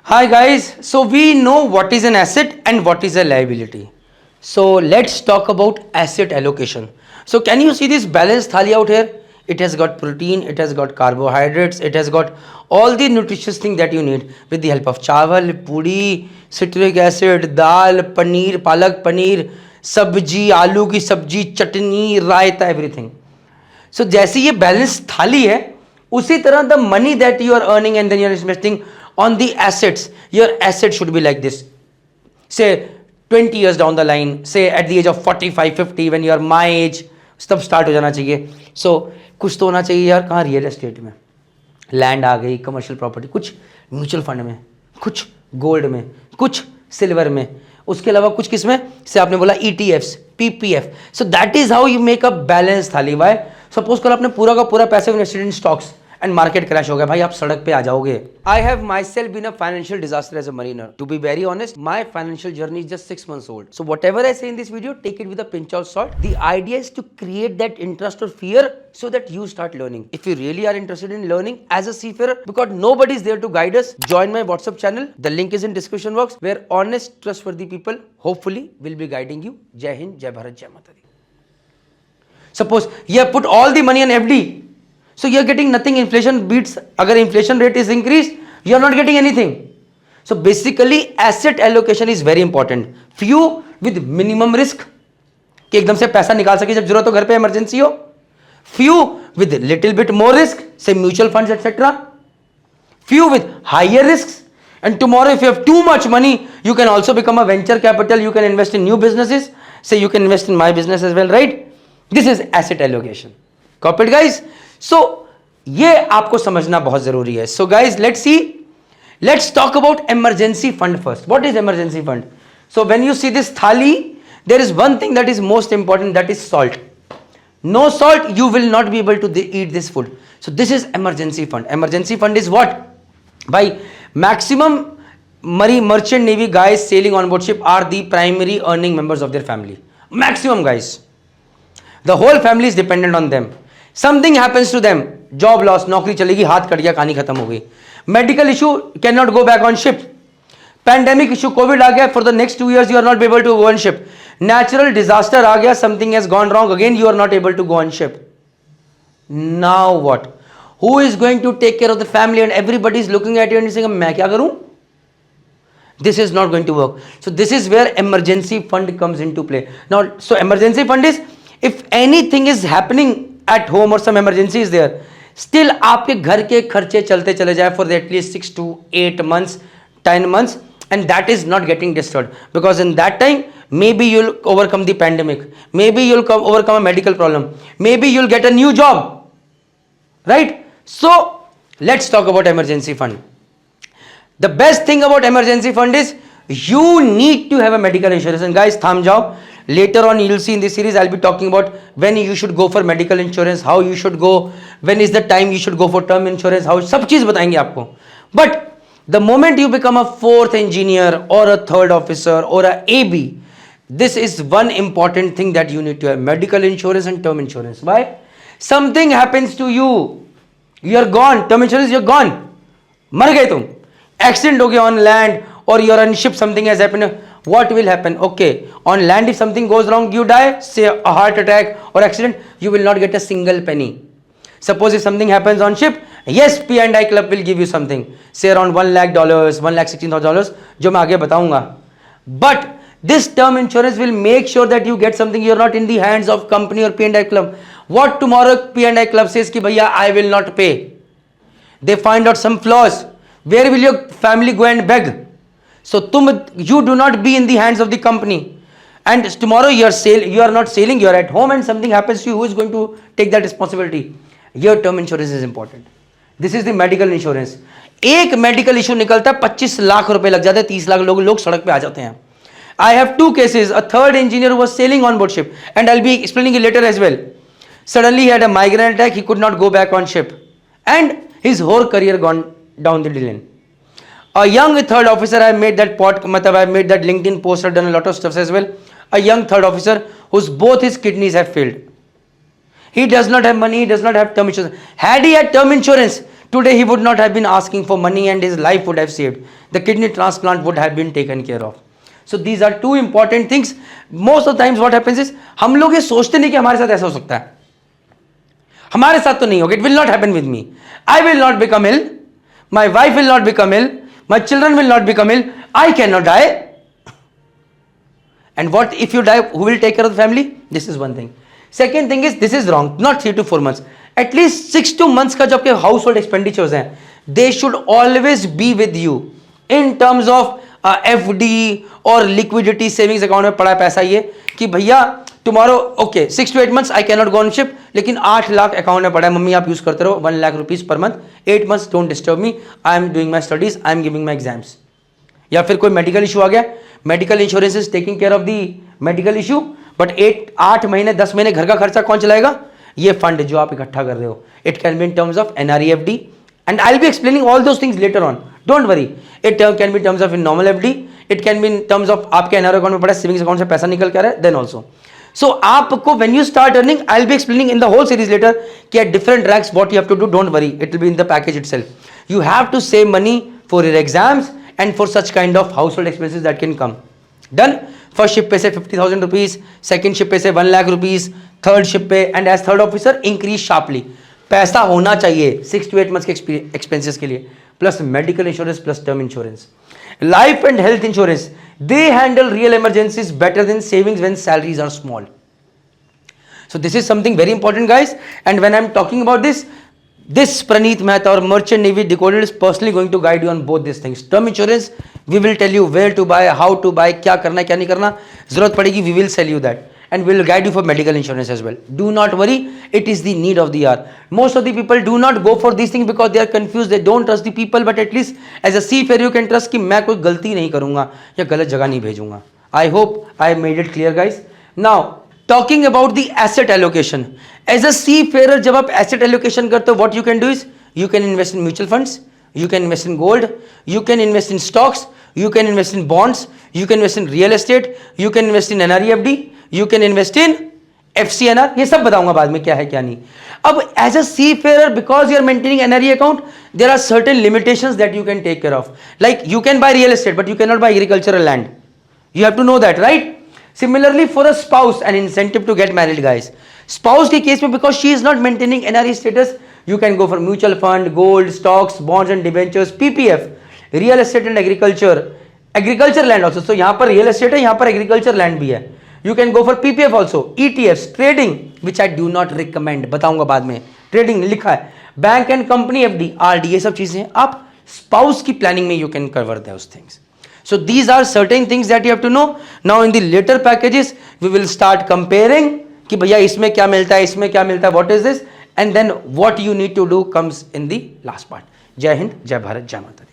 Hi guys, so we know what is an asset and what is a liability. So let's talk about asset allocation. So can you see this balanced thali out here? It has got protein, it has got carbohydrates, it has got all the nutritious things that you need with the help of chawal, puri, citric acid, dal, paneer, palak paneer, sabji, आलू की सब्जी, चटनी, रायता, everything. So जैसे ये balance थाली है उसी तरह the money that you are earning and then you are investing on the assets your asset should be like this say 20 years down the line, say at the age of 45 50 when you are my age, तब start हो जाना चाहिए. सो कुछ तो होना चाहिए यार. कहाँ? रियल एस्टेट में लैंड आ गई, कमर्शियल प्रॉपर्टी, कुछ म्यूचुअल फंड में, कुछ गोल्ड में, कुछ सिल्वर में, उसके अलावा कुछ किस में से आपने बोला ETFs, PPF. So that is how you make a balance thali. Why? Suppose कल आपने पूरा का पूरा पैसा invested in stocks and market crash हो गया, भाई आप सड़क पे आ जाओगे. I have myself been a financial disaster as a mariner. To be very honest, my financial journey is just 6 months old. So whatever I say in this video, take it with a pinch of salt. The idea is to create that interest or fear so that you start learning. If you really are interested in learning as a seafarer, because nobody is there to guide us, join my WhatsApp channel. The link is in description box, where honest, trustworthy people hopefully will be guiding you. Jai Hind, Jai Bharat, Jai Mata Di. Suppose you have put all the money on FD, so you are getting nothing. Inflation beats. अगर inflation rate is increased, you are not getting anything. So basically asset allocation is very important. Few with minimum risk कि एकदम से पैसा निकाल सके जब जरूरत हो, घर पे इमरजेंसी हो. Few with little bit more risk, say mutual funds etc. Few with higher risks. And tomorrow if you have too much money, you can also become a venture capital. You can invest in new businesses. Say you can invest in my business as well, right? This is asset allocation. Copy it guys. So ये आपको समझना बहुत जरूरी है. So guys, let's talk about emergency fund first. What is emergency fund? So when you see this thali, there is one thing that is most important, that is salt. No salt, you will not be able to eat this food. So this is emergency fund. Emergency fund is what? By maximum merchant navy guys sailing on board ship are the primary earning members of their family. Maximum guys. The whole family is dependent on them. Something happens to them, job loss, नौकरी चलेगी, हाथ cut गया, कहानी खत्म हो गई. Medical issue, cannot go back on ship. Pandemic issue, COVID आ गया, for the next 2 years you are not able to go on ship. Natural disaster आ गया, something has gone wrong, again you are not able to go on ship. Now what? Who is going to take care of the family? And everybody is looking at you and saying, मैं क्या करूं? This is not going to work. So this is where emergency fund comes into play. Now, so emergency fund is, if anything is happening at home or some emergency is there, still आपके घर के खर्चे चलते चले जाए for at least 6 to 8 months, 10 months, and that is not getting disturbed, because in that time maybe you'll overcome the pandemic, maybe you'll overcome a medical problem, maybe you'll get a new job, right? So let's talk about emergency fund. The best thing about emergency fund is you need to have a medical insurance. And guys, tham jao. Later on you'll see in this series I'll be talking about when you should go for medical insurance, how you should go, when is the time you should go for term insurance, how सब चीज बताएंगे आपको. But the moment you become a 4th engineer or a 3rd officer or a AB, this is one important thing that you need to have: medical insurance and term insurance. Why? Something happens to you, you are gone. Term insurance, you're gone, मर गए तुम. Accident हो गया on land, or you're on ship, something has happened. What will happen? Okay, on land if something goes wrong, you die, say a heart attack or accident, you will not get a single penny. Suppose if something happens on ship, yes, P&I club will give you something, say around $1 lakh, $1,16,000, जो मैं आगे बताऊंगा. But this term insurance will make sure that you get something. You're not in the hands of company or P&I club. What tomorrow P&I club says कि भैया I will not pay, they find out some flaws, where will your family go and beg? So you do not be in the hands of the company, and tomorrow you are not sailing, you are at home and something happens to you, who is going to take that responsibility? Your term insurance is important. This is the medical insurance. एक medical issue निकलता है 25 लाख रुपए लग जाते हैं, 30 लाख लोग सड़क पे आ जाते हैं. I have 2 cases. A 3rd engineer who was sailing on board ship, and I'll be explaining it later as well. Suddenly he had a migraine attack, he could not go back on ship, and his whole career gone down the drain. A young 3rd officer, I made that LinkedIn post, I've done a lot of stuff as well. A young 3rd officer whose both his kidneys have failed. He does not have money, he does not have term insurance. Had he had term insurance, today he would not have been asking for money and his life would have saved. The kidney transplant would have been taken care of. So these are two important things. Most of the times what happens is हम लोग ये सोचते नहीं कि हमारे साथ ऐसा हो सकता है. हमारे साथ तो नहीं होगा. It will not happen with me. I will not become ill. My wife will not become ill. My children will not become ill. I cannot die. And what if you die? Who will take care of the family? This is one thing. Second thing is, this is wrong. Not 3 to 4 months. At least 6 to months का जो आपके household expenditures हैं, they should always be with you in terms of FD और liquidity savings account में पड़ा पैसा ये कि भैया tomorrow okay 6 to 8 months I cannot go on ship, लेकिन 8 लाख अकाउंट में पड़ा है, मम्मी आप यूज करते रहो, 1 lakh rupees per month, 8 months don't disturb me, I am doing my studies, I am giving my exams. या फिर कोई मेडिकल इशू आ गया, medical insurance is taking care of the medical issue, but 8 महीने 10 महीने घर का खर्चा कौन चलाएगा? ये फंड जो आप इकट्ठा कर रहे हो. It can be in terms of NREFD and I will be explaining all those things later on, don't worry. It can be in terms of in normal FD, it can be in terms of आपके NRI account में पड़ा savings account से पैसा निकल कर है, then also. So आपको when you start earning, I will be explaining in the whole series later कि at different ranks what you have to do, don't worry, it will be in the package itself. You have to save money for your exams and for such kind of household expenses that can come. Done. First ship पे से 50,000 rupees, second ship पे से 1 lakh rupees, third ship पे, and as third officer increase sharply. पैसा होना चाहिए 6 to 8 months के expenses के लिए, plus medical insurance plus term insurance. Life and health insurance, they handle real emergencies better than savings when salaries are small. So this is something very important, guys. And when I'm talking about this Praneeth Mehta or Merchant Navy Decoded is personally going to guide you on both these things. Term insurance, we will tell you where to buy, how to buy, क्या करना है क्या नहीं करना, जरूरत पड़ेगी we will sell you that, and we will guide you for medical insurance as well. Do not worry, it is the need of the hour. Most of the people do not go for these things because they are confused, they don't trust the people, but at least as a seafarer you can trust कि मैं कोई गलती नहीं करूँगा या गलत जगह नहीं भेजूँगा. I hope I made it clear, guys. Now talking about the asset allocation. As a seafarer, जब आप asset allocation करते हो, what you can do is you can invest in mutual funds, you can invest in gold, you can invest in stocks, you can invest in bonds, you can invest in real estate, you can invest in NREFD, you can invest in FCNR. ये सब बताऊंगा बाद में क्या है क्या नहीं. अब as a seafarer, because you are maintaining NRE account, there are certain limitations that you can take care of. Like you can buy real estate, but you cannot buy agricultural land. You have to know that, right? Similarly, for a spouse, an incentive to get married, guys. Spouse के case में because she is not maintaining NRE status, you can go for mutual fund, gold, stocks, bonds and debentures, PPF, real estate and agriculture land also. So यहाँ पर real estate है, यहाँ पर agriculture land भी है. You can go for PPF also, ETFs, trading, which I do not recommend. बताऊंगा बाद में. Trading लिखा है. Bank and company FD, RD, ये सब चीजें आप spouse की planning में you can cover those things. So these are certain things that you have to know. Now in the later packages, we will start comparing कि भैया इसमें क्या मिलता है, इसमें क्या मिलता है, what is this, and then what you need to do comes in the last part. जय हिंद, जय भारत, जय माता दी.